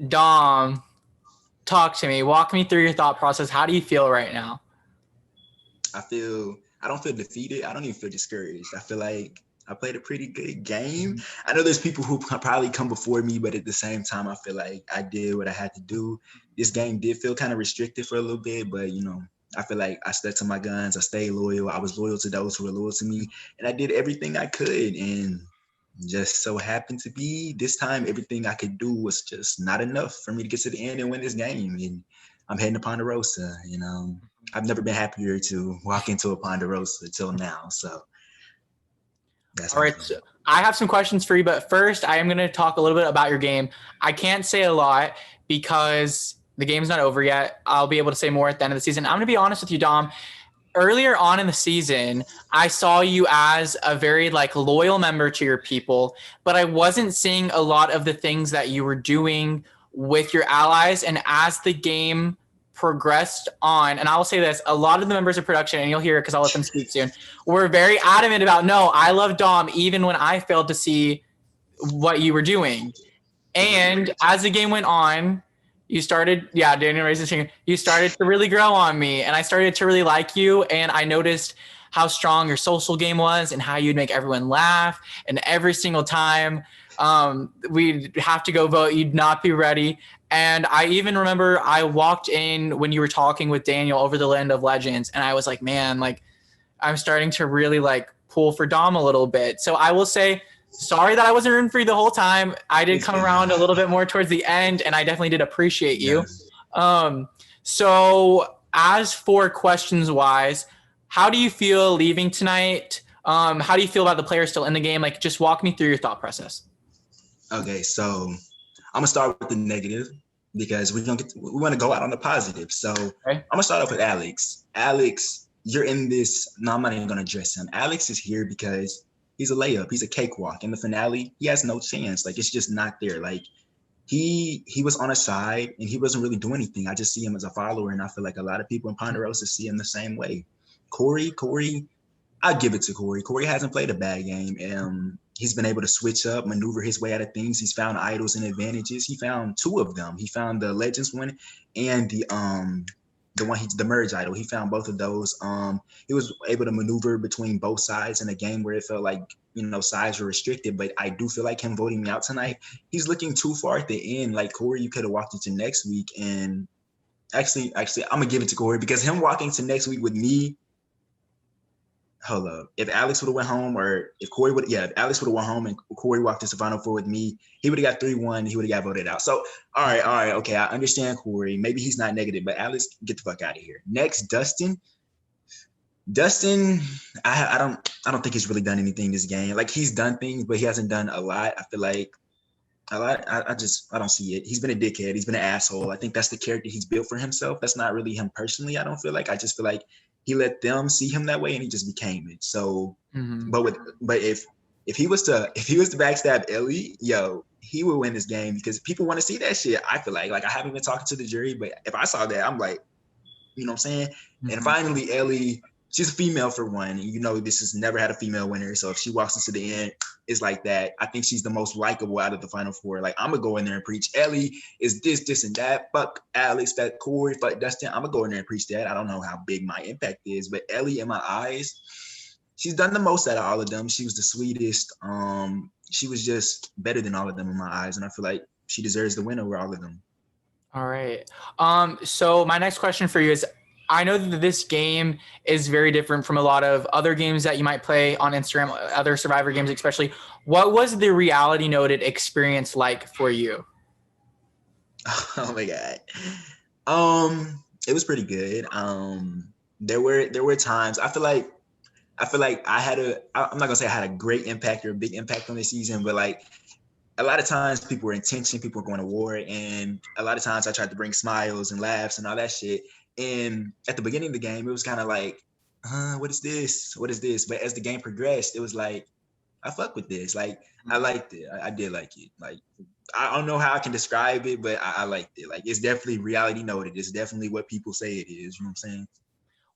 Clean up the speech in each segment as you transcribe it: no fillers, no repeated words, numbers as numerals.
Dom, talk to me. Walk me through your thought process. How do you feel right now? I don't feel defeated. I don't even feel discouraged. I feel like I played a pretty good game. I know there's people who probably come before me, but at the same time, I feel like I did what I had to do. This game did feel kind of restricted for a little bit, but I feel like I stuck to my guns. I stayed loyal. I was loyal to those who were loyal to me, and I did everything I could. And just so happened to be this time, everything I could do was just not enough for me to get to the end and win this game. And I'm heading to Ponderosa. I've never been happier to walk into a Ponderosa till now. So that's All how I right. feel. So I have some questions for you, but first I am going to talk a little bit about your game. I can't say a lot because the game's not over yet. I'll be able to say more at the end of the season. I'm going to be honest with you, Dom. Earlier on in the season, I saw you as a very loyal member to your people, but I wasn't seeing a lot of the things that you were doing with your allies. And as the game progressed on, and I will say this, a lot of the members of production, and you'll hear it because I'll let them speak soon, were very adamant about, no, I love Dom, even when I failed to see what you were doing. And as the game went on, you started, Daniel raised his finger. You started to really grow on me, and I started to really like you. And I noticed how strong your social game was, and how you'd make everyone laugh. And every single time we'd have to go vote, you'd not be ready. And I even remember I walked in when you were talking with Daniel over the Land of Legends, and I was like, man, I'm starting to really pull for Dom a little bit. So I will say, sorry that I wasn't rooting for you the whole time. I did come around a little bit more towards the end, and I definitely did appreciate you. So as for questions wise, how do you feel leaving tonight? How do you feel about the players still in the game? Just walk me through your thought process. Okay, so I'm gonna start with the negative because we want to go out on the positive. So I'm gonna start off with Alex. Alex, you're in this. No, I'm not even gonna address him. Alex is here because he's a layup. He's a cakewalk. In the finale, he has no chance. It's just not there. He was on a side and he wasn't really doing anything. I just see him as a follower, and I feel like a lot of people in Ponderosa see him the same way. Corey, I give it to Corey. Corey hasn't played a bad game. He's been able to switch up, maneuver his way out of things. He's found idols and advantages. He found two of them. He found the Legends one and the merge idol. He found both of those. He was able to maneuver between both sides in a game where it felt like sides were restricted. But I do feel like him voting me out tonight, he's looking too far at the end. Corey, you could have walked into next week, and actually, I'm gonna give it to Corey because him walking to next week with me. Hold up. If Alex would have went home, or if Alex would have went home and Corey walked into Final Four with me, he would have got 3-1. He would have got voted out. So, all right. Okay, I understand Corey. Maybe he's not negative, but Alex, get the fuck out of here. Next, Dustin. I don't think he's really done anything this game. He's done things, but he hasn't done a lot. I feel like a lot. I don't see it. He's been a dickhead. He's been an asshole. I think that's the character he's built for himself. That's not really him personally. I don't feel like. I just feel like he let them see him that way, and he just became it. So, but if he was to backstab Ellie, he would win this game because people want to see that shit. I feel like I haven't been talking to the jury, but if I saw that, I'm like, you know what I'm saying? Mm-hmm. And finally, Ellie, she's a female for one. This has never had a female winner. So if she walks into the end, it's like that. I think she's the most likable out of the Final Four. I'm going to go in there and preach. Ellie is this, and that. Fuck Alex, fuck Corey, fuck Dustin. I'm going to go in there and preach that. I don't know how big my impact is, but Ellie, in my eyes, she's done the most out of all of them. She was the sweetest. She was just better than all of them in my eyes. And I feel like she deserves the win over all of them. All right. So my next question for you is, I know that this game is very different from a lot of other games that you might play on Instagram, other Survivor games especially. What was the reality noted experience like for you? Oh my God. It was pretty good. There were times I feel like I'm not gonna say I had a great impact or a big impact on this season, but a lot of times people were in tension, people were going to war, and a lot of times I tried to bring smiles and laughs and all that shit. And at the beginning of the game, it was kind of what is this? What is this? But as the game progressed, it was I fuck with this. I liked it. I did like it. I don't know how I can describe it, but I liked it. It's definitely reality noted. It's definitely what people say it is. You know what I'm saying?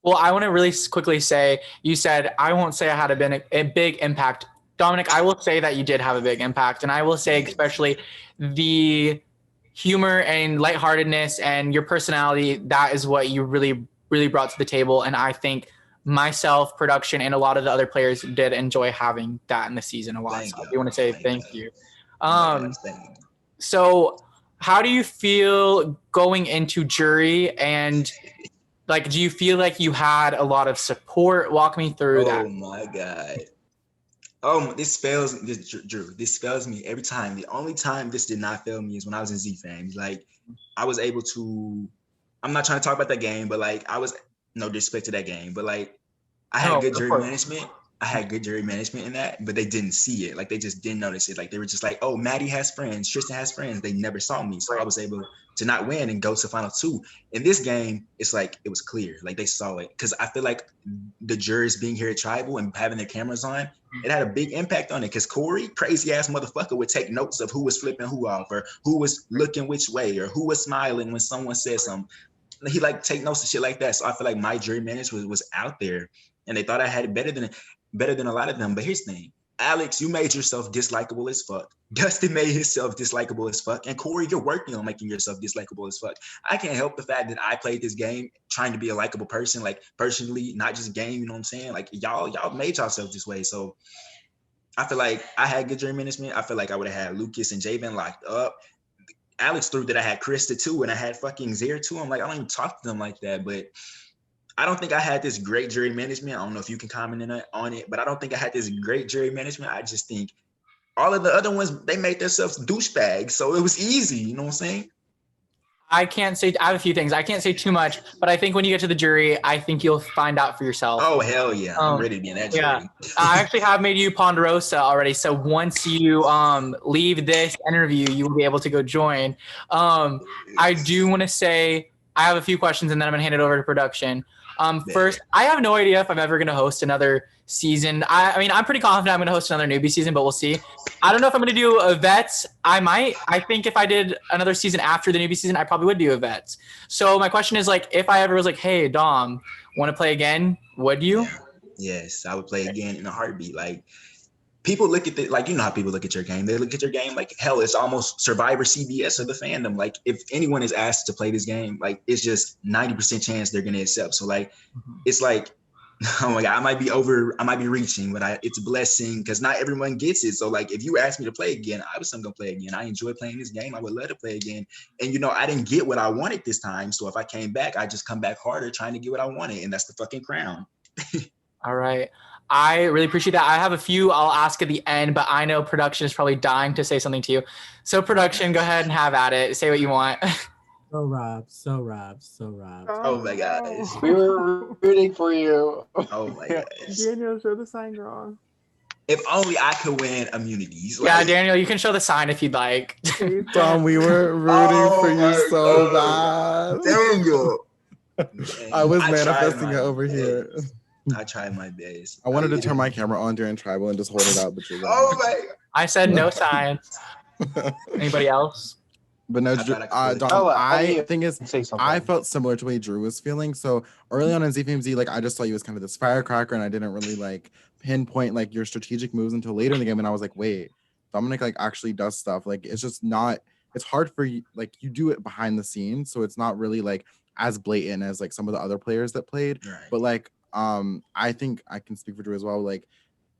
Well, I want to really quickly say, you said, I won't say I had a big impact. Dominic, I will say that you did have a big impact. And I will say especially the humor and lightheartedness and your personality, that is what you really, really brought to the table. And I think myself, production, and a lot of the other players did enjoy having that in the season a lot. So I do want to say thank you. So how do you feel going into jury, and like, do you feel like you had a lot of support? Walk me through that. Oh my God. This Drew. This fails me every time. The only time this did not fail me is when I was in Z Fams. Like, I was able to. I'm not trying to talk about that game, but like, I was no disrespect to that game, but like, I had good jury management. I had good jury management in that, but they didn't see it. Like, they just didn't notice it. Like, they were just like, oh, Maddie has friends, Tristan has friends. They never saw me, so I was able to not win and go to final two. In this game, it's like it was clear. Like, they saw it, because I feel like the jurors being here at Tribal and having their cameras on, it had a big impact on it, because Corey, crazy ass motherfucker, would take notes of who was flipping who off, or who was looking which way, or who was smiling when someone said something. He like take notes of shit like that. So I feel like my jury management was out there, and they thought I had it better than a lot of them. But here's the thing. Alex, you made yourself dislikable as fuck. Dustin made himself dislikable as fuck. And Corey, you're working on making yourself dislikable as fuck. I can't help the fact that I played this game trying to be a likable person, like personally, not just game, you know what I'm saying? Like, y'all made yourself this way. So I feel like I had good jury management. I feel like I would have had Lucas and Javen locked up. Alex threw that I had Krista too, and I had fucking Zaire too. I'm like, I don't even talk to them like that. But I don't think I had this great jury management. I don't know if you can comment on it, but I don't think I had this great jury management. I just think all of the other ones, they made themselves douchebags. So it was easy. You know what I'm saying? I can't say, I have a few things. I can't say too much, but I think when you get to the jury, I think you'll find out for yourself. Oh, hell yeah. I'm ready to be in that jury. Yeah. I actually have made you Ponderosa already. So once you leave this interview, you will be able to go join. I do want to say, I have a few questions, and then I'm going to hand it over to production. First, I have no idea if I'm ever going to host another season. I mean, I'm pretty confident I'm going to host another newbie season, but we'll see. I don't know if I'm going to do a vets. I might. I think if I did another season after the newbie season, I probably would do a vets. So my question is, like, if I ever was like, hey, Dom, want to play again? Would you? Yeah. Yes, I would play again in a heartbeat. Like, people look at like, you know how people look at your game. They look at your game like, hell, it's almost Survivor CBS of the fandom. Like, if anyone is asked to play this game, like, it's just 90% chance they're going to accept. So like, it's like, oh my God, I might be reaching, but it's a blessing, because not everyone gets it. So like, if you ask me to play again, I was going to play again. I enjoy playing this game. I would love to play again. And you know, I didn't get what I wanted this time. So if I came back, I just come back harder trying to get what I wanted. And that's the fucking crown. All right. I really appreciate that. I have a few I'll ask at the end, but I know production is probably dying to say something to you. So production, go ahead and have at it. Say what you want. So Rob. Oh my gosh. We were rooting for you. Oh my gosh. Daniel, show the sign wrong. If only I could win immunities. Like, yeah, Daniel, you can show the sign if you'd like. Tom, we were rooting for you so bad. Daniel. I was manifesting it over here. I tried my best. I wanted to turn my camera on during Tribal and just hold it out, but you're right. Oh my! I said no signs. Anybody else? But no, Dom, I think I felt similar to the way Drew was feeling. So early on in ZFMZ, like, I just saw you as kind of this firecracker, and I didn't really like pinpoint like your strategic moves until later in the game, and I was like, wait, Dominic like actually does stuff. Like, it's just not. It's hard for you. Like, you do it behind the scenes, so it's not really like as blatant as like some of the other players that played. Right. But like, I think I can speak for Drew as well. Like,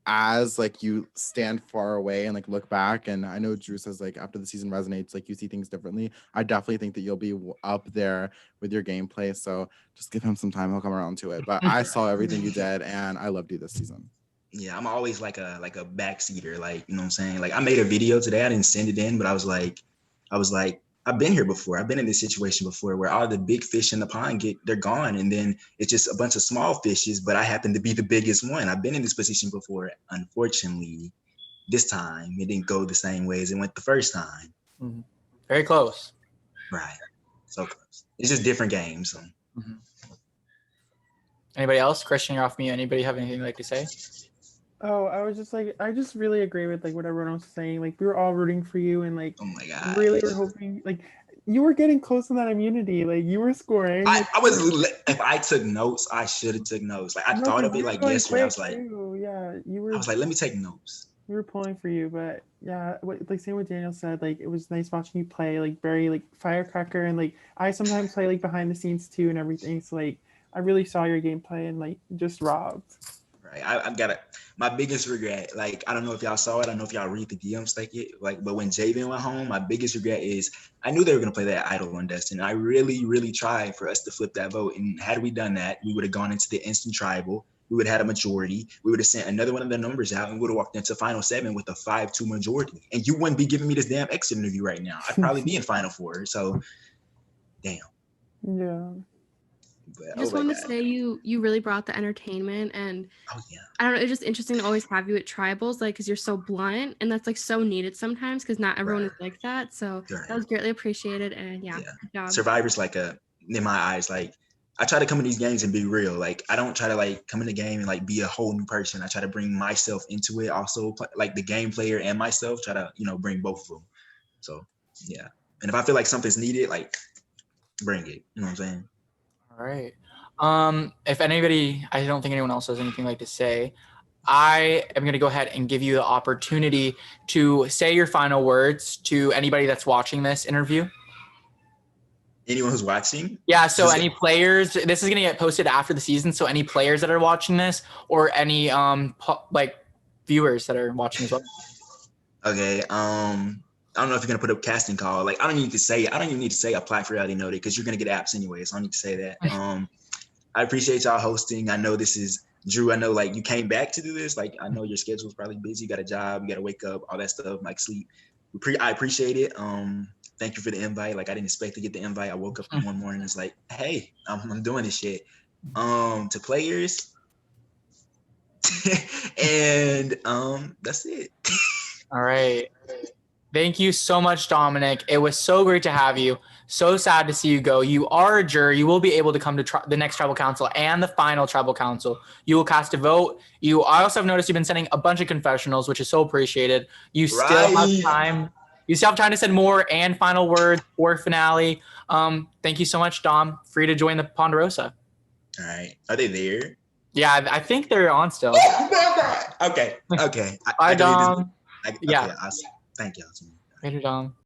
as like you stand far away and like look back, and I know Drew says like after the season resonates, like you see things differently. I definitely think that you'll be up there with your gameplay. So just give him some time; he'll come around to it. But I saw everything you did, and I loved you this season. Yeah, I'm always like a backseater, like, you know what I'm saying? Like, I made a video today, I didn't send it in, but I was like, I've been here before. I've been in this situation before where all the big fish in the pond they're gone. And then it's just a bunch of small fishes, but I happen to be the biggest one. I've been in this position before. Unfortunately, this time it didn't go the same way as it went the first time. Mm-hmm. Very close. Right. So close. It's just different games. So. Mm-hmm. Anybody else? Christian, you're off mute. Anybody have anything you'd like to say? Oh, I was just like, I just really agree with like what everyone was saying. Like, we were all rooting for you, and like, oh my God, really were hoping like you were getting close to that immunity. Like, you were scoring. I was. If I took notes, I should have took notes. Like, I thought of it like yesterday. I was like, yeah, you were. I was like, let me take notes. we were pulling for you, but yeah, like same what Daniel said, like it was nice watching you play, like very like firecracker, and like I sometimes play like behind the scenes too and everything. So like I really saw your gameplay and like just robbed. Right. I've got my biggest regret. Like I don't know if y'all saw it. I don't know if y'all read the DMs but when Javen went home, my biggest regret is I knew they were gonna play that idol on Destiny. I really, really tried for us to flip that vote. And had we done that, we would have gone into the instant tribal. We would have had a majority. We would have sent another one of the numbers out and would have walked into Final 7 with a 5-2 majority. And you wouldn't be giving me this damn exit interview right now. I'd probably be in Final 4. So, damn. Yeah. But, I just wanted to say you really brought the entertainment, and I don't know, it's just interesting to always have you at tribals, like because you're so blunt, and that's like so needed sometimes because not everyone is like that. So that was greatly appreciated, and good job. Survivor's like in my eyes, like I try to come in these games and be real. Like I don't try to like come in the game and like be a whole new person. I try to bring myself into it. Also, like the game player and myself, try to bring both of them. So yeah, and if I feel like something's needed, like bring it. You know what I'm saying? All right. If anybody, I don't think anyone else has anything like to say. I am going to go ahead and give you the opportunity to say your final words to anybody that's watching this interview. Anyone who's watching? Yeah, so any players, this is going to get posted after the season, so any players that are watching this or any like viewers that are watching as well. Okay, I don't know if you're gonna put a casting call. Like I don't even need to say apply for reality noted because you're gonna get apps anyway, so I don't need to say that. I appreciate y'all hosting. I know this is Drew. I know like you came back to do this. Like I know your schedule's probably busy. You got a job. You got to wake up. All that stuff. Like sleep. I appreciate it. Thank you for the invite. Like I didn't expect to get the invite. I woke up one morning and it's like, hey, I'm doing this shit. To players, and that's it. All right. Thank you so much, Dominic. It was so great to have you. So sad to see you go. You are a juror. You will be able to come to the next tribal council and the final tribal council. You will cast a vote. I also have noticed you've been sending a bunch of confessionals, which is so appreciated. You still have time. You still have time to send more and final words for finale. Thank you so much, Dom. Free to join the Ponderosa. All right. Are they there? Yeah, I think they're on still. Okay. Bye, Dom. Thank you. Later, Dom.